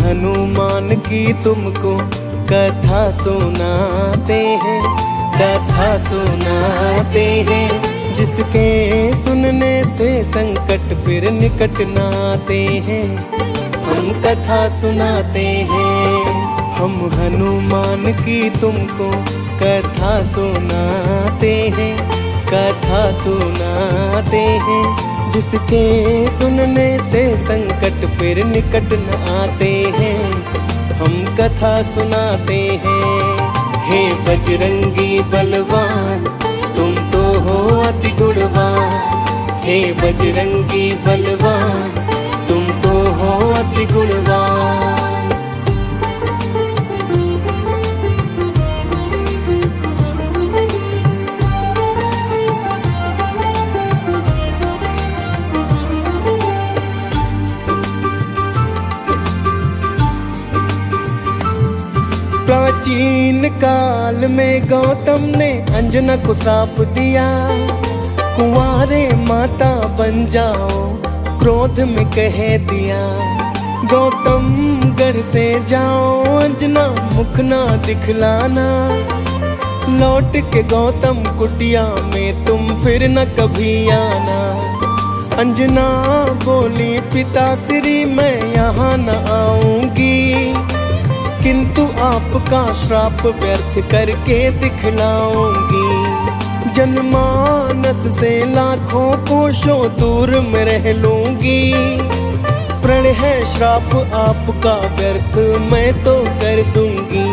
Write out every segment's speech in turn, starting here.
हनुमान की तुमको कथा सुनाते हैं, कथा सुनाते हैं। जिसके सुनने से संकट फिर निकट न आते हैं, हम कथा सुनाते हैं। हम हनुमान की तुमको कथा सुनाते हैं, कथा सुनाते हैं। जिसके सुनने से संकट फिर निकट न आते हैं, हम कथा सुनाते हैं। हे बजरंगी बलवान तुम तो हो अति गुणवान, हे बजरंगी बलवान तुम तो हो अति गुणवान। प्राचीन काल में गौतम ने अंजना को श्राप दिया, कुंवारे माता बन जाओ क्रोध में कह दिया। गौतम घर से जाओ अंजना मुख ना दिखलाना, लौट के गौतम कुटिया में तुम फिर न कभी आना। अंजना बोली पिताश्री मैं यहाँ न आऊंगी, किंतु आपका श्राप व्यर्थ करके दिखलाऊंगी। जनमानस से लाखों कोशों दूर में रह लूंगी, प्रण है श्राप आपका व्यर्थ मैं तो कर दूंगी।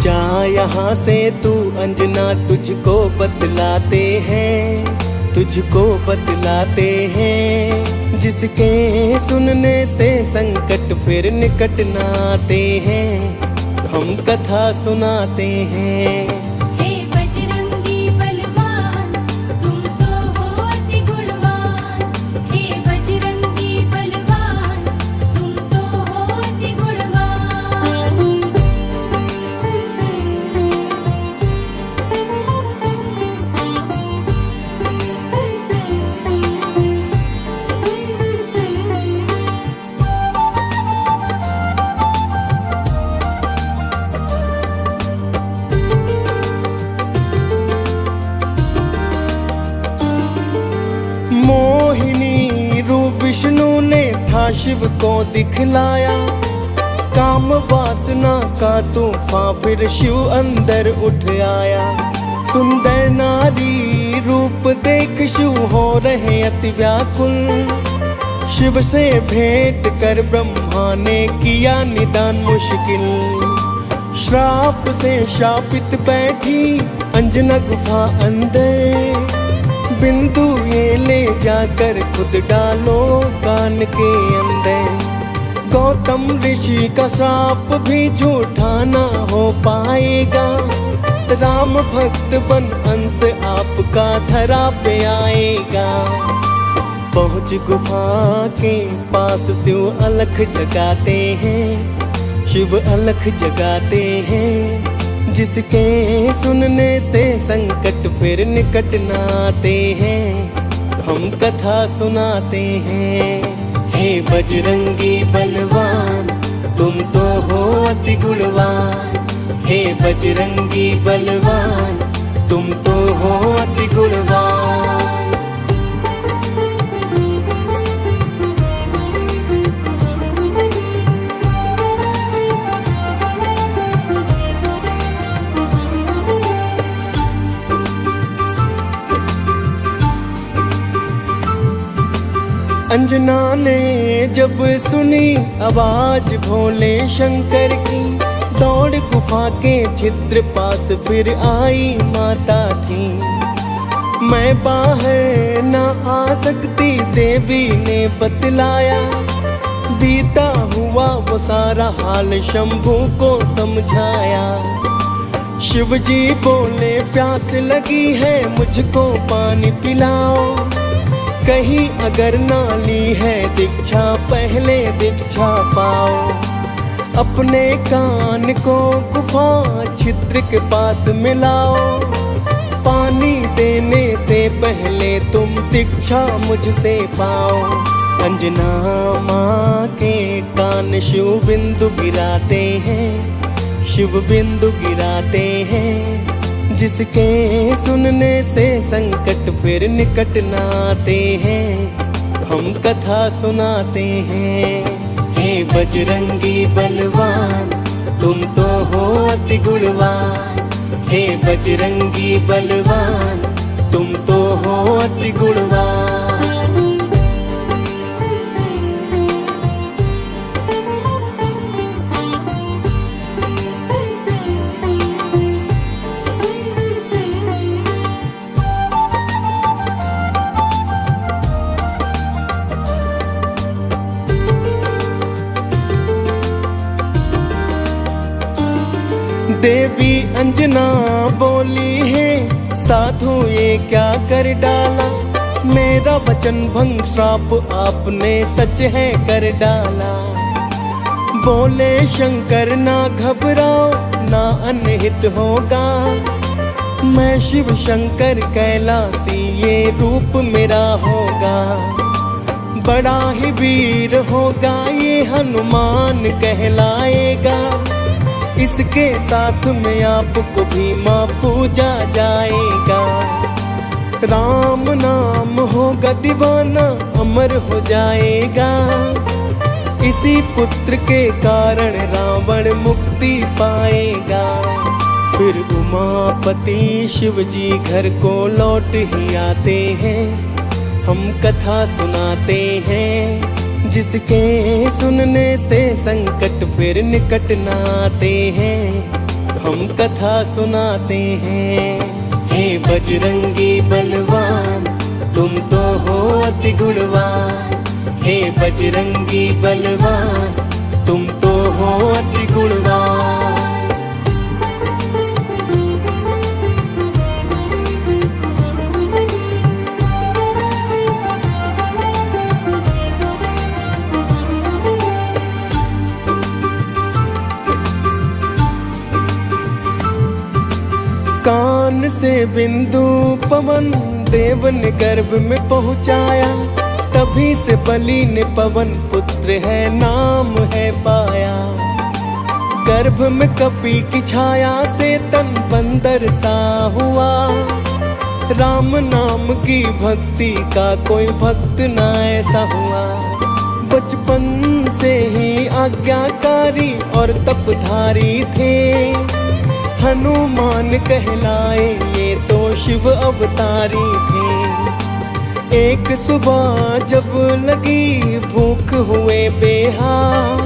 जा यहाँ से तू अंजना तुझको बतलाते हैं, तुझको बतलाते हैं। जिसके सुनने से संकट फिर निकट न आते हैं, हम कथा सुनाते हैं। हे बजरंगी बलवान तुम तो हो अति गुणवान, हे बजरंगी बलवान तुम तो हो अति गुणवान। मोहिनी रूप विष्णु ने था शिव को दिखलाया, काम वासना का तूफान फिर शिव अंदर उठ आया। सुंदर नारी रूप देख शिव हो रहे अति व्याकुल, शिव से भेंट कर ब्रह्मा ने किया निदान मुश्किल। श्राप से शापित बैठी अंजना गुफा अंदर, बिंदु ये ले जाकर खुद डालो कान के अंदर। गौतम ऋषि का श्राप भी झूठा ना हो पाएगा, राम भक्त बन अंश आपका धरा पे आएगा। पहुँच गुफा के पास शिव अलख जगाते हैं, शिव अलख जगाते हैं। जिसके सुनने से संकट फिर निकट न आते हैं, हम कथा सुनाते हैं। हे बजरंगी बलवान तुम तो हो अति गुणवान, हे बजरंगी बलवान तुम तो हो अति गुणवान। अंजना ने जब सुनी आवाज भोले शंकर की, दौड़ गुफा के छिद्र पास फिर आई माता थी। मैं बाहर ना आ सकती देवी ने बतलाया, बीता हुआ वो सारा हाल शंभू को समझाया। शिव जी बोले प्यास लगी है मुझको पानी पिलाओ, कहीं अगर नाली है दीक्षा पहले दीक्षा पाओ। अपने कान को गुफा छिद्र के पास मिलाओ, पानी देने से पहले तुम दीक्षा मुझसे पाओ। अंजना माँ के कान शिव बिंदु गिराते हैं, शिव बिंदु गिराते हैं। जिसके सुनने से संकट फिर निकट न आते हैं, हम कथा सुनाते हैं। हे बजरंगी बलवान तुम तो हो अति गुणवान, हे बजरंगी बलवान तुम तो हो अति गुणवान। देवी अंजना बोली है, साधु ये क्या कर डाला, मेरा वचन भंग श्राप आपने सच है कर डाला। बोले शंकर ना घबराओ ना अनहित होगा, मैं शिव शंकर कैलासी ये रूप मेरा होगा। बड़ा ही वीर होगा ये हनुमान कहलाएगा, इसके साथ में आपको भी माँ पूजा जाएगा। राम नाम होगा दीवाना अमर हो जाएगा, इसी पुत्र के कारण रावण मुक्ति पाएगा। फिर उमापति शिव जी घर को लौट ही आते हैं, हम कथा सुनाते हैं। जिसके सुनने से संकट फिर निकट न आते हैं, हम कथा सुनाते हैं। हे बजरंगी बलवान तुम तो हो अति गुणवान, हे बजरंगी बलवान तुम तो हो अति गुणवान। कान से बिंदु पवन देव ने गर्भ में पहुँचाया, तभी से बलि ने पवन पुत्र है नाम है पाया। गर्भ में कपि की छाया से तन बंदर सा हुआ, राम नाम की भक्ति का कोई भक्त ना ऐसा हुआ। बचपन से ही आज्ञाकारी और तपधारी थे, हनुमान कहलाए ये तो शिव अवतारी थे। एक सुबह जब लगी भूख हुए बेहाल,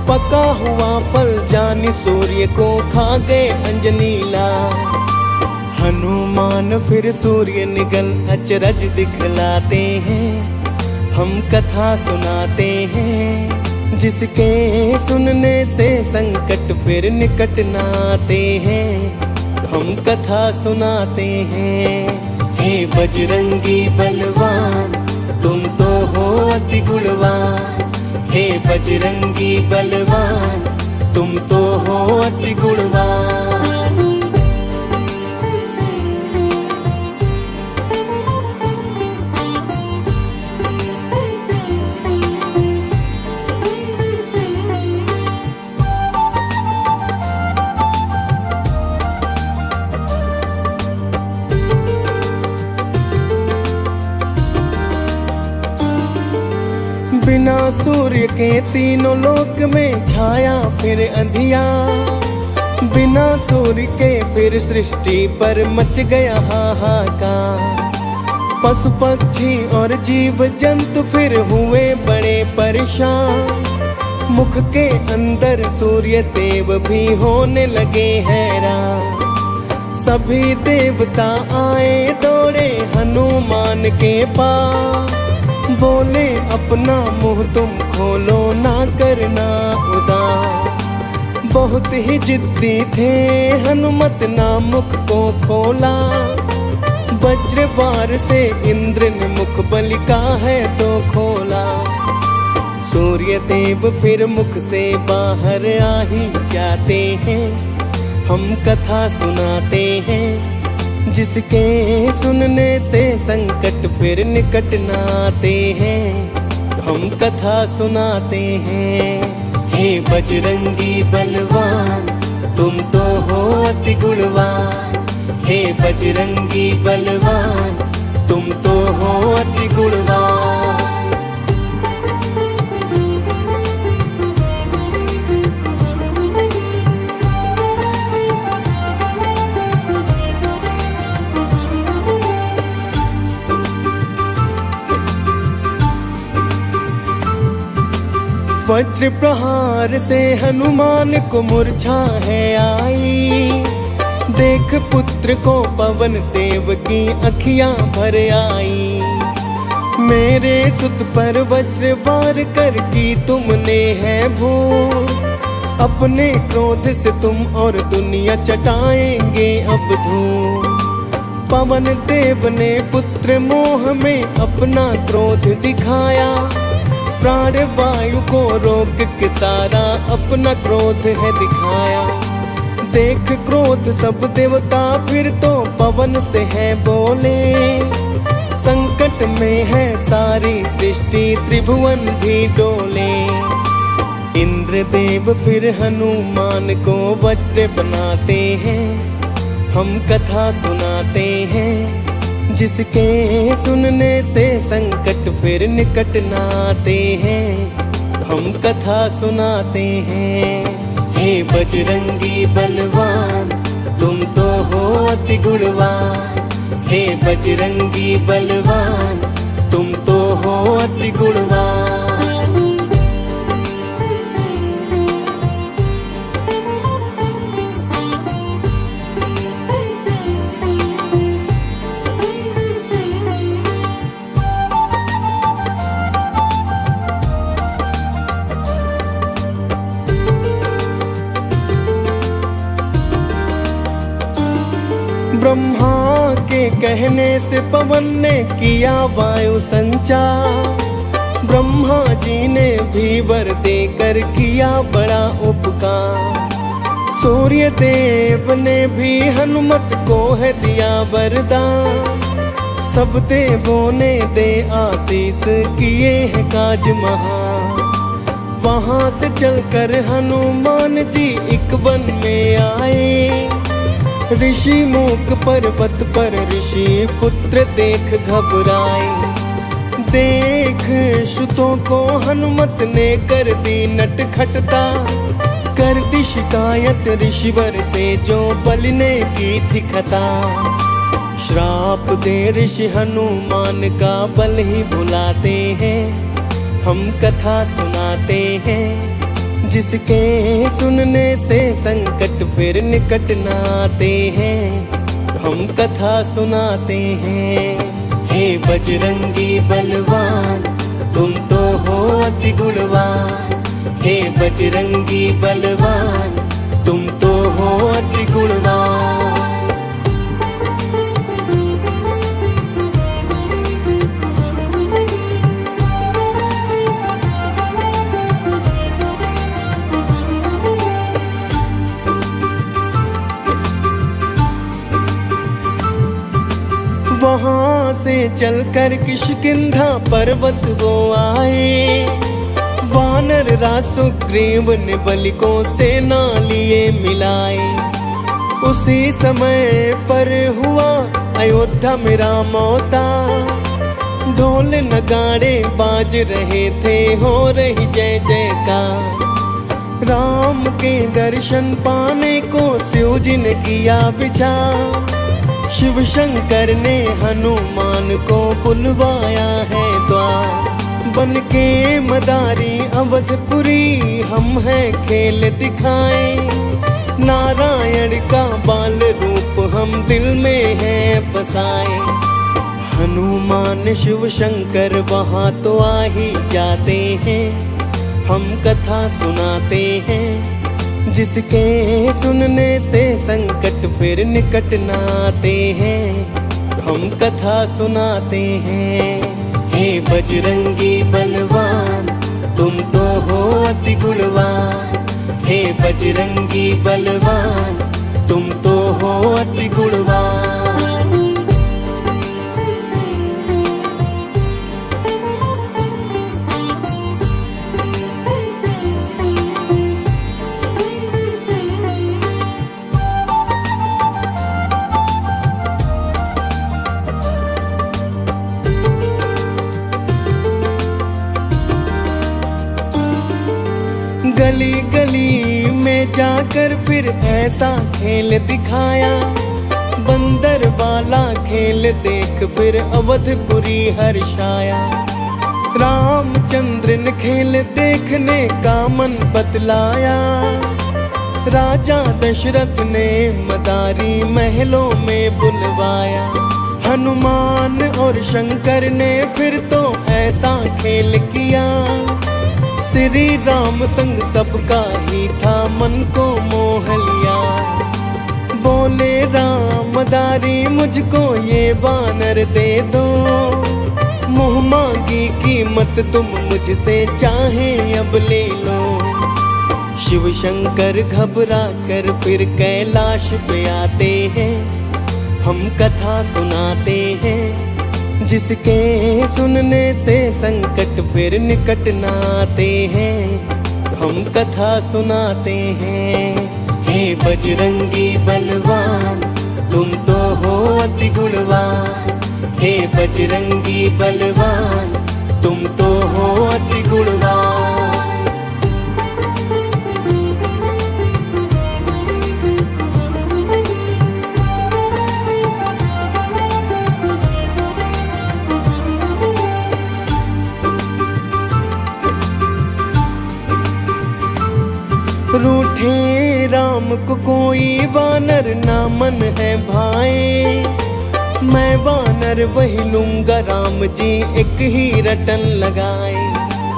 पका हुआ फल जानी सूर्य को खा गए अंजनीला। हनुमान फिर सूर्य निगल अचरज दिखलाते हैं, हम कथा सुनाते हैं। जिसके सुनने से संकट फिर निकट न आते हैं, हम कथा सुनाते हैं। हे बजरंगी बलवान तुम तो हो अति गुणवान, हे बजरंगी बलवान तुम तो हो अति गुणवान। बिना सूर्य के तीनों लोक में छाया फिर अंधिया, बिना सूर्य के फिर सृष्टि पर मच गया हाहाकार। पशु पक्षी और जीव जंतु फिर हुए बड़े परेशान, मुख के अंदर सूर्य देव भी होने लगे हैरान। सभी देवता आए दौड़े हनुमान के पास, बोले अपना मुंह तुम खोलो ना करना उदास। बहुत ही जिद्दी थे हनुमत ना मुख को खोला, वज्रवार से इंद्र ने मुख बलि का है तो खोला। सूर्य देव फिर मुख से बाहर आ ही जाते हैं, हम कथा सुनाते हैं। जिसके सुनने से संकट फिर निकट न आते हैं, हम कथा सुनाते हैं। हे बजरंगी बलवान तुम तो हो अति गुणवान, हे बजरंगी बलवान तुम तो हो अति गुणवान। वज्र प्रहार से हनुमान को मूर्छा है आई, देख पुत्र को पवन देव की अखियां भर आई। मेरे सुत पर वज्र वार कर की तुमने है भूल, अपने क्रोध से तुम और दुनिया चटाएंगे अब धूल। पवन देव ने पुत्र मोह में अपना क्रोध दिखाया, प्राण वायु को रोक के सारा अपना क्रोध है दिखाया। देख क्रोध सब देवता फिर तो पवन से है बोले, संकट में है सारी सृष्टि त्रिभुवन भी डोले। इंद्रदेव फिर हनुमान को वज्र बनाते हैं, हम कथा सुनाते हैं। जिसके सुनने से संकट फिर निकट न आते हैं, हम कथा सुनाते हैं। हे बजरंगी बलवान तुम तो हो अति गुणवान, हे बजरंगी बलवान तुम तो हो अति गुणवान। ब्रह्मा के कहने से पवन ने किया वायु संचार, ब्रह्मा जी ने भी वर देकर किया बड़ा उपकार। सूर्य देव ने भी हनुमत को है दिया वरदान, सब देवों ने दे आशीष किए हैं काज महान। वहां से चलकर हनुमान जी एक वन में आए, ऋषि मूक पर्वत पर ऋषि पुत्र देख घबराए। देख सुतों को हनुमत ने कर दी नटखटता, कर दी शिकायत ऋषिवर से जो बलि ने की थी खता। श्राप दे ऋषि हनुमान का बल ही भुलाते हैं, हम कथा सुनाते हैं। जिसके सुनने से संकट फिर निकट न आते हैं, हम कथा सुनाते हैं। हे बजरंगी बलवान तुम तो हो अति गुणवान, हे बजरंगी बलवान तुम तो हो अति गुणवान। वहां से चलकर किष्किंधा पर्वत वो आए, वानर राज सुग्रीव ने बलि को सेना लिए मिलाए। उसी समय पर हुआ अयोध्या में राम अवतार, ढोल नगाड़े बाज रहे थे हो रही जय जयकार। राम के दर्शन पाने को शिव जी ने किया विचार, शिव शंकर ने हनुमान को बुलवाया है द्वार। बन के मदारी अवधपुरी हम हैं खेल दिखाए, नारायण का बाल रूप हम दिल में है बसाए। हनुमान शिव शंकर वहाँ तो आ ही जाते हैं, हम कथा सुनाते हैं। जिसके सुनने से संकट फिर निकट न आते हैं, हम कथा सुनाते हैं। हे बजरंगी बलवान तुम तो हो अति गुणवान, हे बजरंगी बलवान तुम तो हो अति गुणवान। जाकर फिर ऐसा खेल दिखाया, बंदर वाला खेल देख फिर अवधपुरी हर्षाया। रामचंद्र ने खेल देखने का मन बतलाया, राजा दशरथ ने मदारी महलों में बुलवाया। हनुमान और शंकर ने फिर तो ऐसा खेल किया, श्री राम संग सबका ही था मन को मोह लिया। बोले राम मदारी मुझको ये वानर दे दो, मुँह मांगी कीमत तुम मुझसे चाहे अब ले लो। शिव शंकर घबरा कर फिर कैलाश पे आते हैं, हम कथा सुनाते हैं, जिसके सुनने से संकट फिर निकट न आते हैं। हम कथा सुनाते हैं। हे बजरंगी बलवान तुम तो हो अति गुणवान, हे बजरंगी बलवान तुम तो हो अति गुणवान। रूठे राम को कोई वानर ना मन है भाए, मैं वानर वही लूंगा राम जी एक ही रटन लगाए।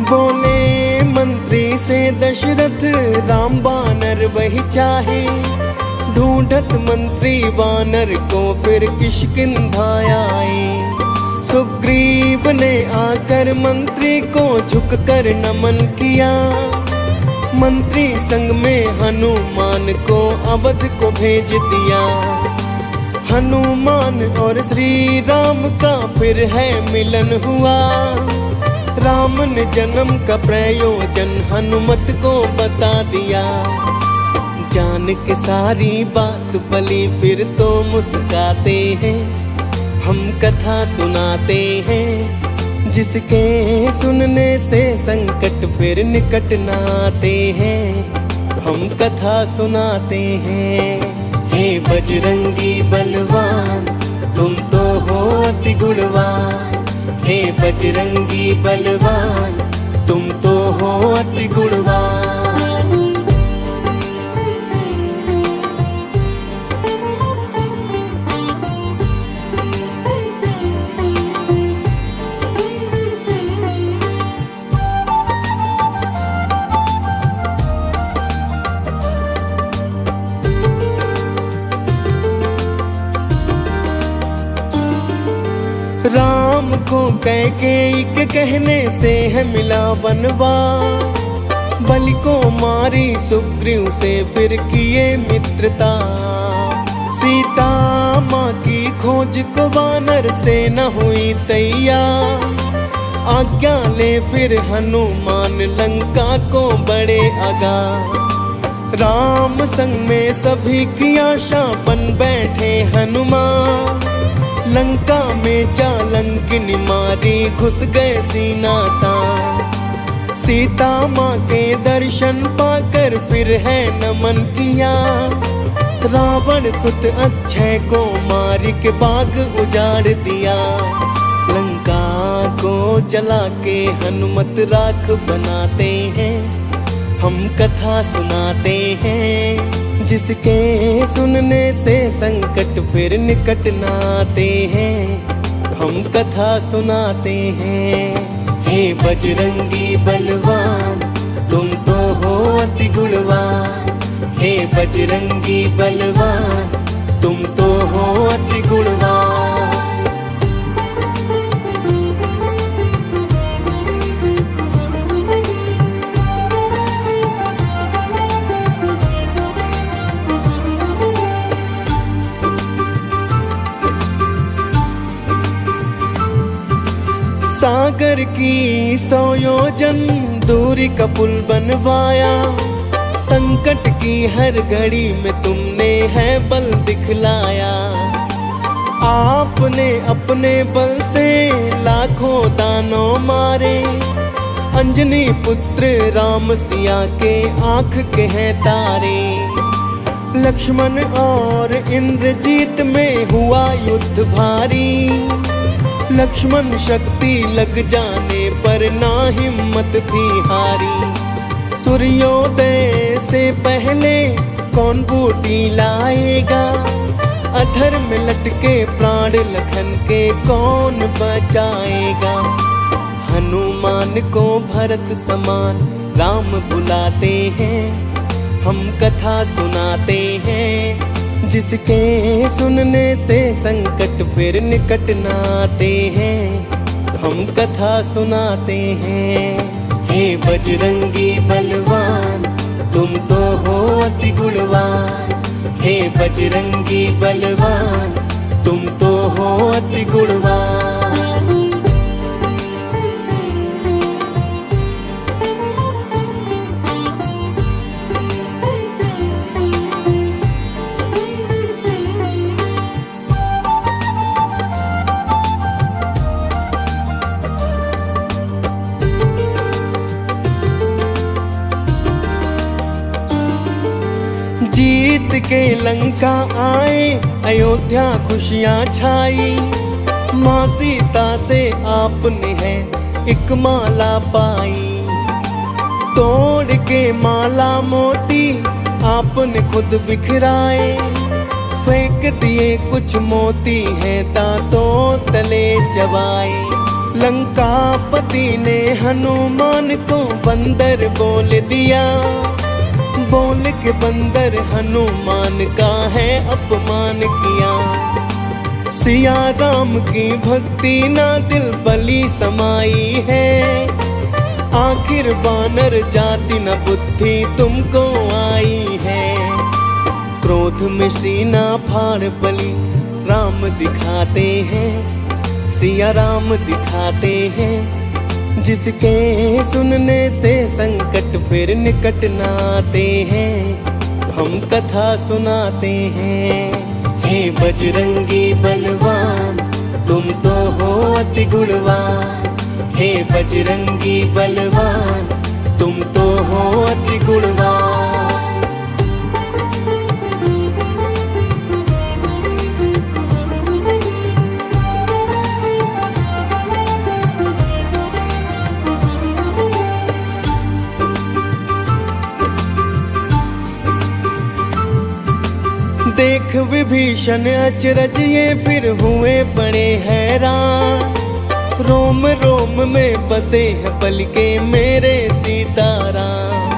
बोले मंत्री से दशरथ राम वानर वही चाहे, ढूंढत मंत्री वानर को फिर किष्किंधा आए। सुग्रीव ने आकर मंत्री को झुककर नमन किया, मंत्री संग में हनुमान को अवध को भेज दिया। हनुमान और श्री राम का फिर है मिलन हुआ, राम ने जन्म का प्रयोजन हनुमत को बता दिया। जान के सारी बात भली फिर तो मुस्काते हैं, हम कथा सुनाते हैं, जिसके सुनने से संकट फिर निकट न आते हैं। हम कथा सुनाते हैं। हे बजरंगी बलवान तुम तो हो अति गुणवान, हे बजरंगी बलवान तुम तो हो अति गुणवान। राम को कैकेयी के कहने से है मिला वनवास, बलि को मारी सुग्रीव से फिर किए मित्रता। सीता माँ की खोज को वानर से न हुई तैयार, आज्ञा ले फिर हनुमान लंका को बड़े आगा। राम संग में सभी की आशा बन बैठे हनुमान, लंका में जालंकिनी मारी घुस गए सीनाता। सीता माँ के दर्शन पाकर फिर है नमन किया, रावण सुत अक्षय को मार के बाग उजाड़ दिया। लंका को जला के हनुमत राख बनाते हैं, हम कथा सुनाते हैं, जिसके सुनने से संकट फिर निकट न आते हैं। हम कथा सुनाते हैं। हे बजरंगी बलवान तुम तो हो अति गुणवान, हे बजरंगी बलवान तुम तो हो अति गुणवान। सागर की 100 योजन दूरी का पुल बनवाया, संकट की हर घड़ी में तुमने है बल दिखलाया। आपने अपने बल से लाखों दानों मारे, अंजनी पुत्र राम सिया के आंख के हैं तारे। लक्ष्मण और इंद्रजीत में हुआ युद्ध भारी। लक्ष्मण शक्ति लग जाने पर ना हिम्मत थी हारी। सूर्योदय से पहले कौन बूटी लाएगा, अधर में लटके प्राण लखन के कौन बचाएगा। हनुमान को भरत समान राम बुलाते हैं, हम कथा सुनाते हैं, जिसके सुनने से संकट फिर निकट न आते हैं। हम कथा सुनाते हैं। हे बजरंगी बलवान तुम तो हो अति गुणवान। हे बजरंगी बलवान तुम तो हो अति गुणवान। जीत के लंका आए अयोध्या खुशियाँ छाई। माँ सीता से आपने है एक माला पाई। तोड़ के माला मोती आपने खुद बिखराए। फेंक दिए कुछ मोती हैं दांतों तले चबाए। लंकापति ने हनुमान को बंदर बोल दिया। बोल के बंदर हनुमान का है अपमान किया। सिया राम की भक्ति ना दिल बलि समाई है। आखिर वानर जाति न बुद्धि तुमको आई है। क्रोध में सीना फाड़ बलि राम दिखाते हैं। सिया राम दिखाते हैं, जिसके सुनने से संकट फिर निकट न आते हैं। हम कथा सुनाते हैं। हे बजरंगी बलवान तुम तो हो अति गुणवान। हे बजरंगी बलवान तुम तो हो अति गुणवान। देख विभीषण अचरज ये फिर हुए बड़े हैरान। रोम रोम में बसे हैं बल के मेरे सीताराम।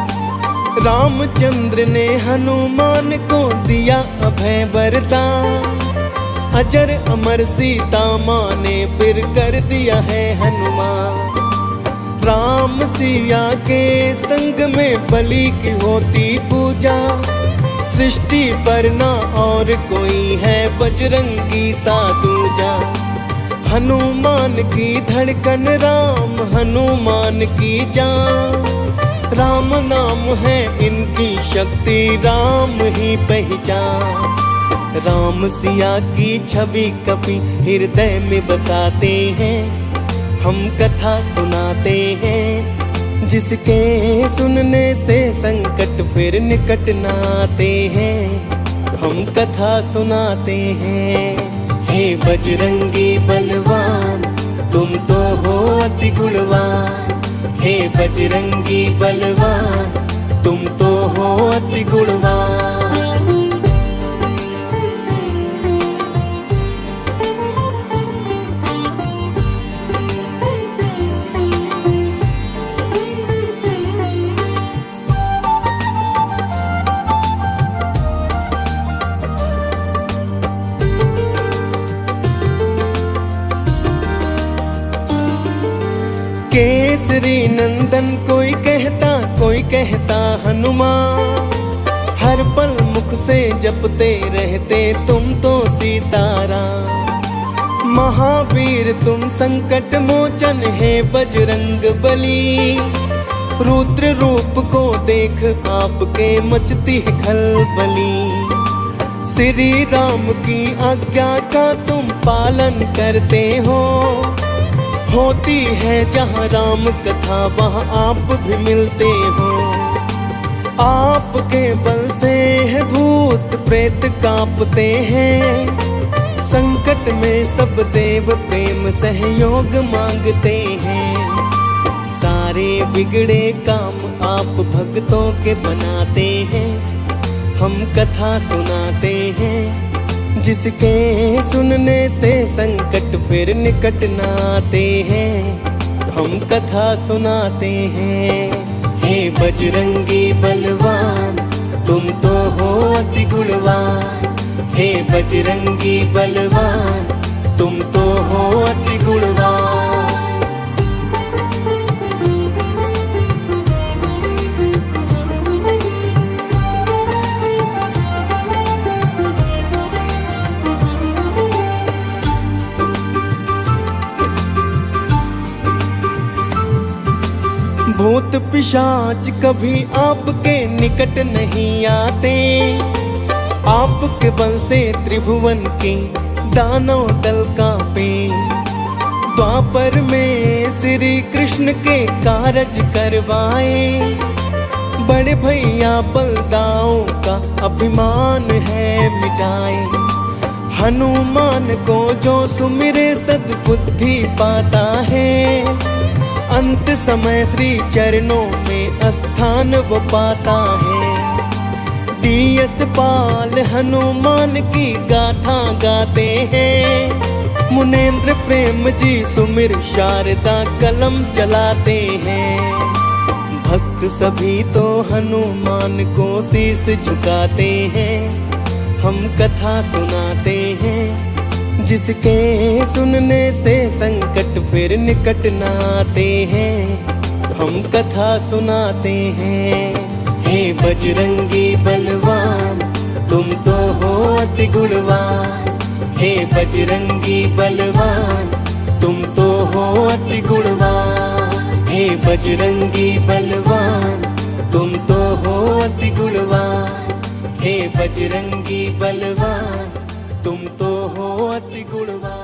रामचंद्र ने हनुमान को दिया अभय वरदान। अजर अमर सीता माँ ने फिर कर दिया है हनुमान। राम सिया के संग में बलि की होती पूजा। सृष्टि पर ना और कोई है बजरंगी सा दूजा। हनुमान की धड़कन राम हनुमान की जान। राम नाम है इनकी शक्ति राम ही पहचान। राम सिया की छवि कभी हृदय में बसाते हैं। हम कथा सुनाते हैं, जिसके सुनने से संकट फिर निकट न आते हैं। हम कथा सुनाते हैं। हे बजरंगी बलवान तुम तो हो अति गुणवान। हे बजरंगी बलवान तुम तो हो अति गुणवान। केसरी नंदन कोई कहता हनुमान। हर पल मुख से जपते रहते तुम तो सीताराम। महावीर तुम संकट मोचन है बजरंग बली। रुद्र रूप को देख आपके मचती है खलबली। श्री राम की आज्ञा का तुम पालन करते हो। होती है जहाँ राम कथा वहाँ आप भी मिलते हो। आपके बल से है भूत प्रेत कांपते हैं, संकट में सब देव प्रेम सहयोग मांगते हैं। सारे बिगड़े काम आप भक्तों के बनाते हैं, हम कथा सुनाते हैं, जिसके सुनने से संकट फिर निकट न आते हैं। हम कथा सुनाते हैं। हे बजरंगी बलवान तुम तो हो अति गुणवान, हे बजरंगी बलवान तुम तो हो अति गुणवान। भूत पिशाच कभी आपके निकट नहीं आते, आपके बल से त्रिभुवन के दानव दल कांपे। द्वापर में श्री कृष्ण के कारज करवाए, बड़े भैया बलदाओं का अभिमान है मिटाए। हनुमान को जो सुमिरे सद्बुद्धि पाता है, अंत समय श्री चरणों में स्थान वो पाता है। DS पाल हनुमान की गाथा गाते हैं, मुनेन्द्र प्रेम जी सुमिर शारदा कलम चलाते हैं। भक्त सभी तो हनुमान को शीश झुकाते हैं, हम कथा सुनाते हैं, जिसके सुनने से संकट फिर निकट न आते हैं। हम कथा सुनाते हैं। हे बजरंगी बलवान तुम तो हो अति गुणवान, हे बजरंगी बलवान तुम तो हो अति गुणवान, हे बजरंगी बलवान तुम तो हो अति गुणवान, हे बजरंगी बलवान तुम तो हो अति गुणवान।